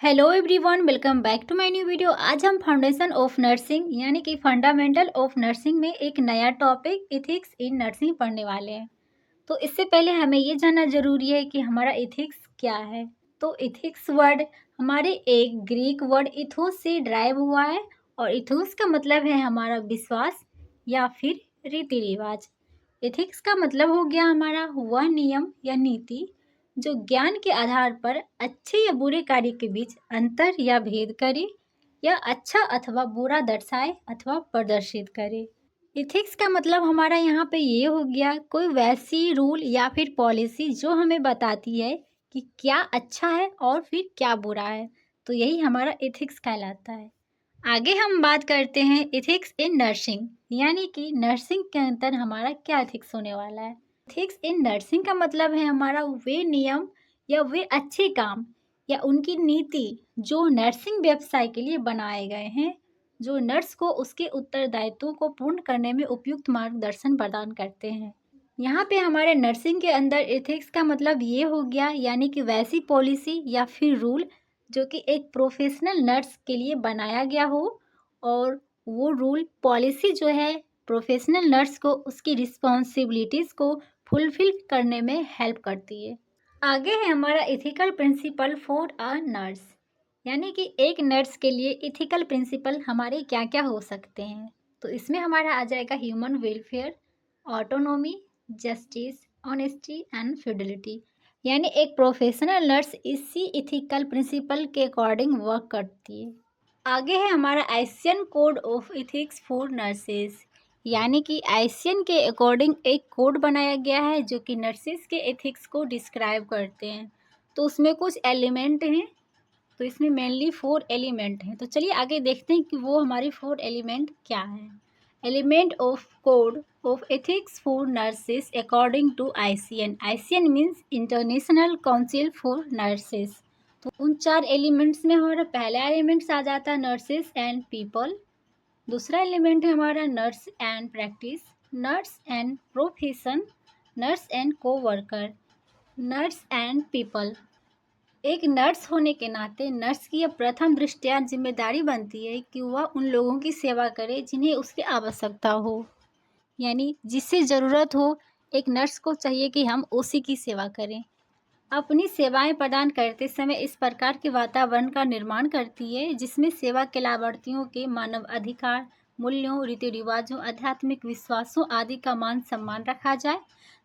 Hello everyone, welcome back to my new video. आज हम foundation of nursing यानी कि फंडामेंटल ऑफ नर्सिंग में एक नया टॉपिक इथिक्स इन नर्सिंग पढ़ने वाले हैं। तो इससे पहले हमें ये जानना जरूरी है कि हमारा इथिक्स क्या है। तो इथिक्स वर्ड हमारे एक ग्रीक वर्ड इथोस से ड्राइव हुआ है और इथोस का मतलब है हमारा विश्वास या फिर रीति रिवाज। इथिक्स का मतलब हो गया हमारा वह नियम या नीति जो ज्ञान के आधार पर अच्छे या बुरे कार्य के बीच अंतर या भेद करे या अच्छा अथवा बुरा दर्शाए अथवा प्रदर्शित करे। इथिक्स का मतलब हमारा यहाँ पे ये हो गया कोई वैसी रूल या फिर पॉलिसी जो हमें बताती है कि क्या अच्छा है और फिर क्या बुरा है। तो यही हमारा इथिक्स कहलाता है। आगे हम बात करते हैं इथिक्स इन नर्सिंग यानी कि नर्सिंग के अंदर हमारा क्या इथिक्स होने वाला है। इथिक्स इन नर्सिंग का मतलब है हमारा वे नियम या वे अच्छे काम या उनकी नीति जो नर्सिंग व्यवसाय के लिए बनाए गए हैं, जो नर्स को उसके उत्तरदायित्वों को पूर्ण करने में उपयुक्त मार्गदर्शन प्रदान करते हैं। यहाँ पे हमारे नर्सिंग के अंदर एथिक्स का मतलब ये हो गया यानी कि वैसी पॉलिसी या फिर रूल जो कि एक प्रोफेशनल नर्स के लिए बनाया गया हो और वो रूल पॉलिसी जो है प्रोफेशनल नर्स को उसकी रिस्पॉन्सिबिलिटीज़ को फुलफिल करने में हेल्प करती है। आगे है हमारा ethical principle for a nurse यानी कि एक नर्स के लिए इथिकल प्रिंसिपल हमारे क्या क्या हो सकते हैं। तो इसमें हमारा आ जाएगा human welfare, autonomy, justice, honesty and Fidelity. यानी एक प्रोफेशनल नर्स इसी इथिकल प्रिंसिपल के अकॉर्डिंग वर्क करती है। आगे है हमारा ICN code of ethics for nurses यानी कि आईसीएन के अकॉर्डिंग एक कोड बनाया गया है जो कि नर्सेस के एथिक्स को डिस्क्राइब करते हैं। तो उसमें कुछ एलिमेंट हैं, तो इसमें मेनली 4 एलिमेंट हैं। तो चलिए आगे देखते हैं कि वो हमारी 4 एलिमेंट क्या है। Element of code of ethics for nurses according to ICN. ICN means international council for nurses. तो उन 4 एलिमेंट्स में हमारा पहला एलिमेंट्स आ जाता है नर्सेस एंड पीपल। दूसरा एलिमेंट है हमारा nurse and practice, nurse and profession, nurse and co-worker, nurse and people. एक नर्स होने के नाते नर्स की यह प्रथम दृष्टया जिम्मेदारी बनती है कि वह उन लोगों की सेवा करे जिन्हें उसकी आवश्यकता हो, यानी जिससे ज़रूरत हो एक नर्स को चाहिए कि हम उसी की सेवा करें। अपनी सेवाएं प्रदान करते समय इस प्रकार के वातावरण का निर्माण करती है जिसमें सेवा के लाभार्थियों के मानव अधिकार, मूल्यों, रीति रिवाजों, आध्यात्मिक विश्वासों आदि का मान सम्मान रखा जाए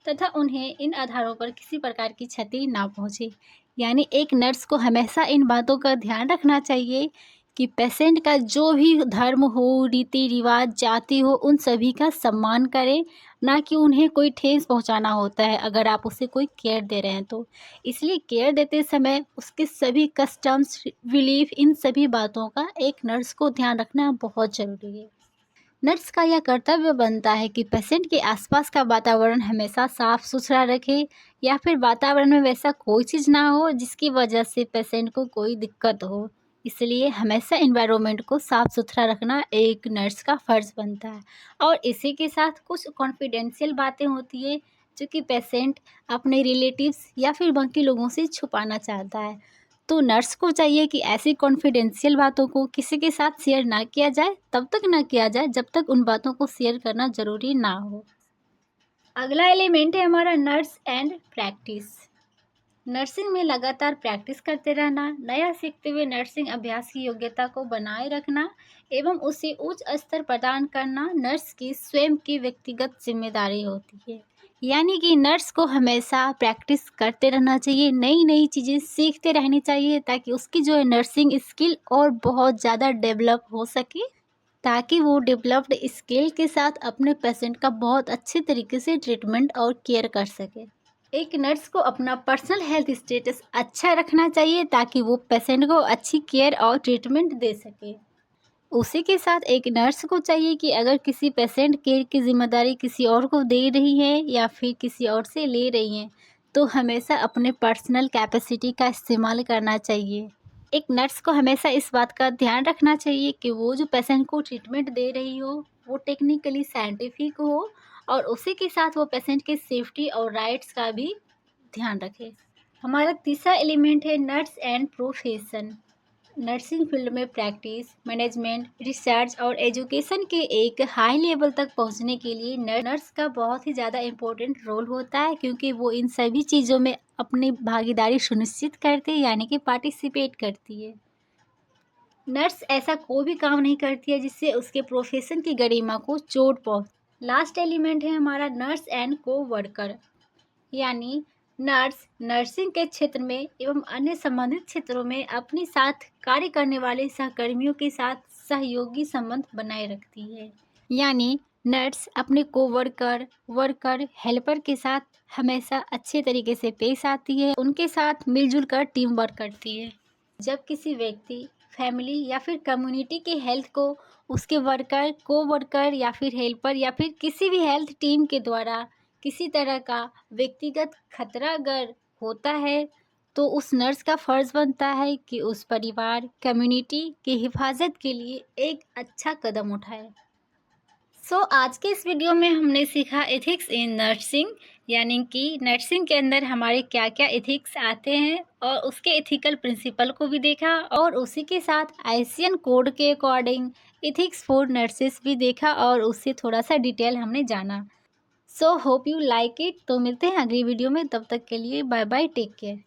तथा उन्हें इन आधारों पर किसी प्रकार की क्षति ना पहुंचे। यानी एक नर्स को हमेशा इन बातों का ध्यान रखना चाहिए कि पेशेंट का जो भी धर्म हो, रीति रिवाज, जाति हो, उन सभी का सम्मान करें, ना कि उन्हें कोई ठेस पहुंचाना होता है अगर आप उसे कोई केयर दे रहे हैं तो। इसलिए केयर देते समय उसके सभी कस्टम्स, बिलीफ, इन सभी बातों का एक नर्स को ध्यान रखना बहुत ज़रूरी है। नर्स का यह कर्तव्य बनता है कि पेशेंट के आसपास का वातावरण हमेशा साफ सुथरा रखे या फिर वातावरण में वैसा कोई चीज़ ना हो जिसकी वजह से पेशेंट को कोई दिक्कत हो। इसलिए हमेशा एनवायरनमेंट को साफ सुथरा रखना एक नर्स का फ़र्ज़ बनता है। और इसी के साथ कुछ कॉन्फिडेंशियल बातें होती है जो कि पेशेंट अपने रिलेटिव्स या फिर बाकी लोगों से छुपाना चाहता है। तो नर्स को चाहिए कि ऐसी कॉन्फिडेंशियल बातों को किसी के साथ शेयर ना किया जाए, तब तक ना किया जाए जब तक उन बातों को शेयर करना ज़रूरी ना हो। अगला एलिमेंट है हमारा नर्स एंड प्रैक्टिस। नर्सिंग में लगातार प्रैक्टिस करते रहना, नया सीखते हुए नर्सिंग अभ्यास की योग्यता को बनाए रखना एवं उसे उच्च स्तर प्रदान करना नर्स की स्वयं की व्यक्तिगत जिम्मेदारी होती है। यानी कि नर्स को हमेशा प्रैक्टिस करते रहना चाहिए, नई नई चीज़ें सीखते रहनी चाहिए ताकि उसकी जो है नर्सिंग स्किल और बहुत ज़्यादा डेवलप हो सके, ताकि वो डेवलप्ड स्किल के साथ अपने पेशेंट का बहुत अच्छे तरीके से ट्रीटमेंट और केयर कर सके। एक नर्स को अपना पर्सनल हेल्थ स्टेटस अच्छा रखना चाहिए ताकि वो पेशेंट को अच्छी केयर और ट्रीटमेंट दे सके। उसी के साथ एक नर्स को चाहिए कि अगर किसी पेशेंट केयर की जिम्मेदारी किसी और को दे रही है या फिर किसी और से ले रही हैं तो हमेशा अपने पर्सनल कैपेसिटी का इस्तेमाल करना चाहिए। एक नर्स को हमेशा इस बात का ध्यान रखना चाहिए कि वो जो पेशेंट को ट्रीटमेंट दे रही हो वो टेक्निकली साइंटिफिक हो और उसी के साथ वो पेशेंट के सेफ्टी और राइट्स का भी ध्यान रखे। हमारा तीसरा एलिमेंट है nurse and profession. Nursing field में प्रैक्टिस, मैनेजमेंट, रिसर्च और एजुकेशन के एक हाई लेवल तक पहुंचने के लिए नर्स का बहुत ही ज़्यादा इम्पोर्टेंट रोल होता है, क्योंकि वो इन सभी चीज़ों में अपनी भागीदारी सुनिश्चित करते हैं, यानी कि पार्टिसिपेट करती है। नर्स ऐसा कोई भी काम नहीं करती है जिससे उसके प्रोफेशन की गरिमा को चोट पहुँचे। लास्ट एलिमेंट है हमारा नर्स एंड को वर्कर, यानी नर्स नर्सिंग के क्षेत्र में एवं अन्य संबंधित क्षेत्रों में अपने साथ कार्य करने वाले सहकर्मियों के साथ सहयोगी संबंध बनाए रखती है। यानी नर्स अपने कोवर्कर, वर्कर, हेल्पर के साथ हमेशा अच्छे तरीके से पेश आती है, उनके साथ मिलजुल कर टीम वर्क करती है। जब किसी व्यक्ति, फैमिली या फिर कम्युनिटी की हेल्थ को उसके वर्कर, कोवर्कर या फिर हेल्पर या फिर किसी भी हेल्थ टीम के द्वारा किसी तरह का व्यक्तिगत खतरा अगर होता है, तो उस नर्स का फ़र्ज़ बनता है कि उस परिवार, कम्युनिटी की हिफाजत के लिए एक अच्छा कदम उठाए। आज के इस वीडियो में हमने सीखा एथिक्स इन नर्सिंग, यानी कि नर्सिंग के अंदर हमारे क्या क्या एथिक्स आते हैं और उसके एथिकल प्रिंसिपल को भी देखा, और उसी के साथ आईसीएन कोड के अकॉर्डिंग एथिक्स फॉर नर्सेस भी देखा और उससे थोड़ा सा डिटेल हमने जाना। Hope you like it. तो मिलते हैं अगली वीडियो में, तब तक के लिए बाय बाय, टेक केयर।